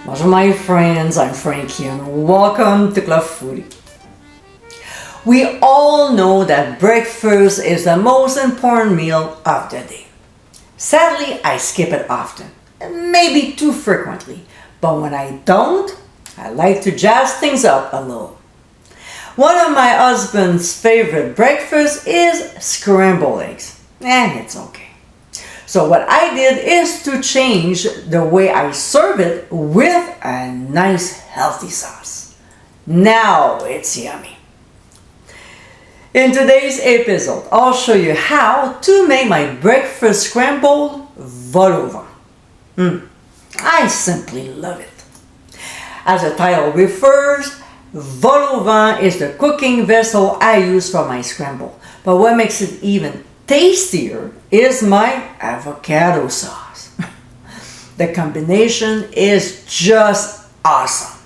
Bonjour my friends, I'm Frankie and welcome to Club Foodie. We all know that breakfast is the most important meal of the day. Sadly, I skip it often, maybe too frequently, but when I don't, I like to jazz things up a little. One of my husband's favorite breakfasts is scrambled eggs, and it's okay. So what I did is to change the way I serve it with a nice healthy sauce. Now it's yummy. In today's episode, I'll show you how to make my breakfast scramble vol-au-Vent. I simply love it. As the title refers, vol-au-Vent is the cooking vessel I use for my scramble. But what makes it even tastier is my avocado sauce. The combination is just awesome.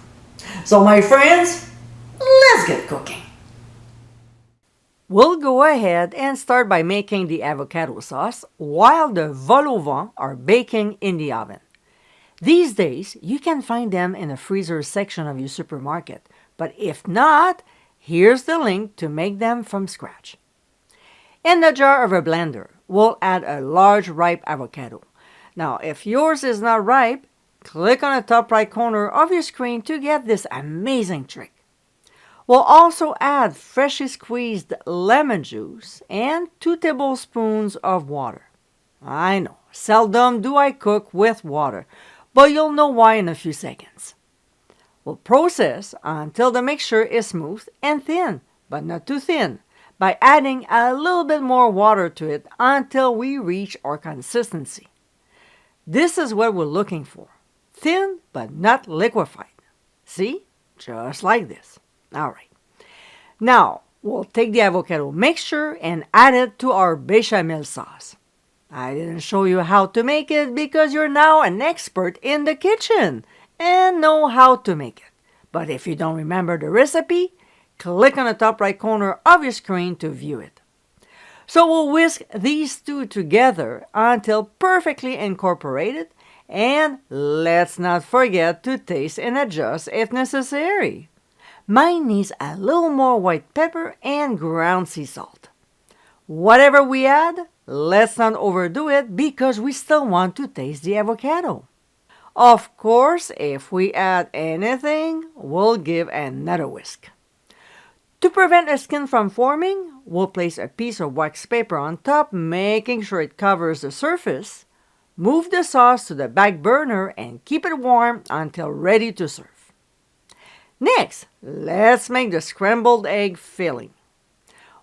So my friends, let's get cooking. We'll go ahead and start by making the avocado sauce while the vol-au-Vent are baking in the oven. These days, you can find them in the freezer section of your supermarket, but if not, here's the link to make them from scratch. In the jar of a blender, we'll add a large ripe avocado. Now, if yours is not ripe, click on the top right corner of your screen to get this amazing trick. We'll also add freshly squeezed lemon juice and 2 tablespoons of water. I know, seldom do I cook with water, but you'll know why in a few seconds. We'll process until the mixture is smooth and thin, but not too thin, by adding a little bit more water to it until we reach our consistency. This is what we're looking for. Thin but not liquefied. See? Just like this. Alright. Now, we'll take the avocado mixture and add it to our bechamel sauce. I didn't show you how to make it because you're now an expert in the kitchen and know how to make it. But if you don't remember the recipe, click on the top right corner of your screen to view it. So we'll whisk these two together until perfectly incorporated, and let's not forget to taste and adjust if necessary. Mine needs a little more white pepper and ground sea salt. Whatever we add, let's not overdo it because we still want to taste the avocado. Of course, if we add anything, we'll give another whisk. To prevent the skin from forming, we'll place a piece of wax paper on top, making sure it covers the surface. Move the sauce to the back burner and keep it warm until ready to serve. Next, let's make the scrambled egg filling.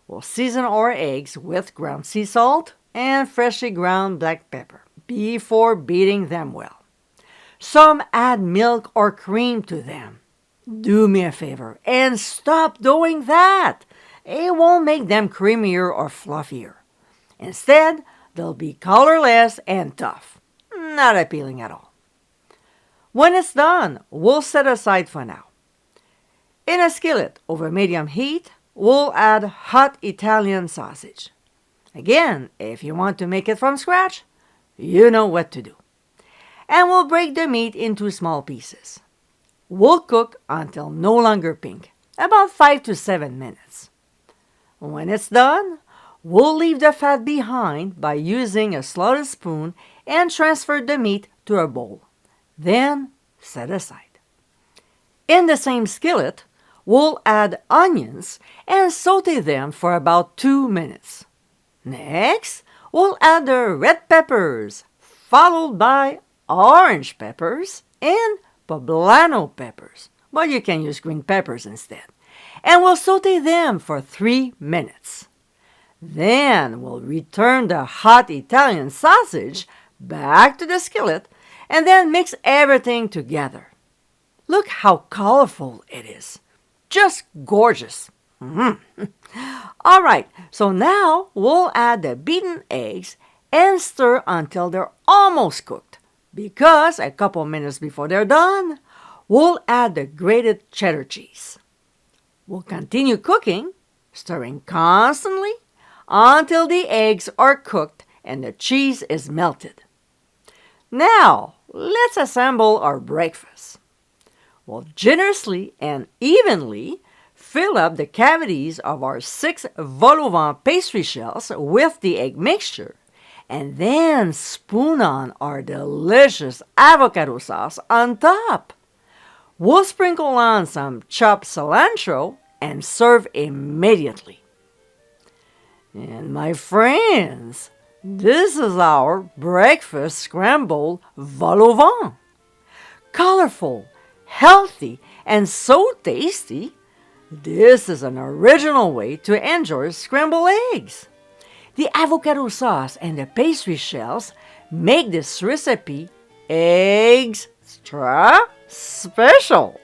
We'll season our eggs with ground sea salt and freshly ground black pepper before beating them well. Some add milk or cream to them. Do me a favor and stop doing that. It won't make them creamier or fluffier. Instead, they'll be colorless and tough. Not appealing at all. When it's done, we'll set aside for now. In a skillet over medium heat, we'll add hot Italian sausage. Again, if you want to make it from scratch, you know what to do. And we'll break the meat into small pieces. We'll cook until no longer pink, about 5 to 7 minutes. When it's done, we'll leave the fat behind by using a slotted spoon and transfer the meat to a bowl. Then set aside. In the same skillet, we'll add onions and saute them for about 2 minutes. Next, we'll add the red peppers, followed by orange peppers and poblano peppers, but you can use green peppers instead. And we'll saute them for 3 minutes. Then we'll return the hot Italian sausage back to the skillet and then mix everything together. Look how colorful it is. Just gorgeous. All right, so now we'll add the beaten eggs and stir until they're almost cooked. Because a couple minutes before they're done, we'll add the grated cheddar cheese. We'll continue cooking, stirring constantly until the eggs are cooked and the cheese is melted. Now, let's assemble our breakfast. We'll generously and evenly fill up the cavities of our 6 vol-au-vent pastry shells with the egg mixture, and then spoon on our delicious avocado sauce on top. We'll sprinkle on some chopped cilantro and serve immediately. And my friends, this is our breakfast scramble vol-au-vent. Colorful, healthy, and so tasty. This is an original way to enjoy scrambled eggs. The avocado sauce and the pastry shells make this recipe extra special.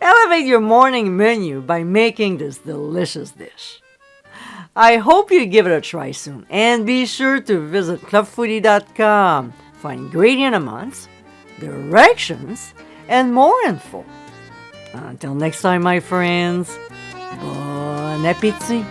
Elevate your morning menu by making this delicious dish. I hope you give it a try soon, and be sure to visit clubfoodie.com for ingredient amounts, directions, and more info. Until next time, my friends, bon appétit!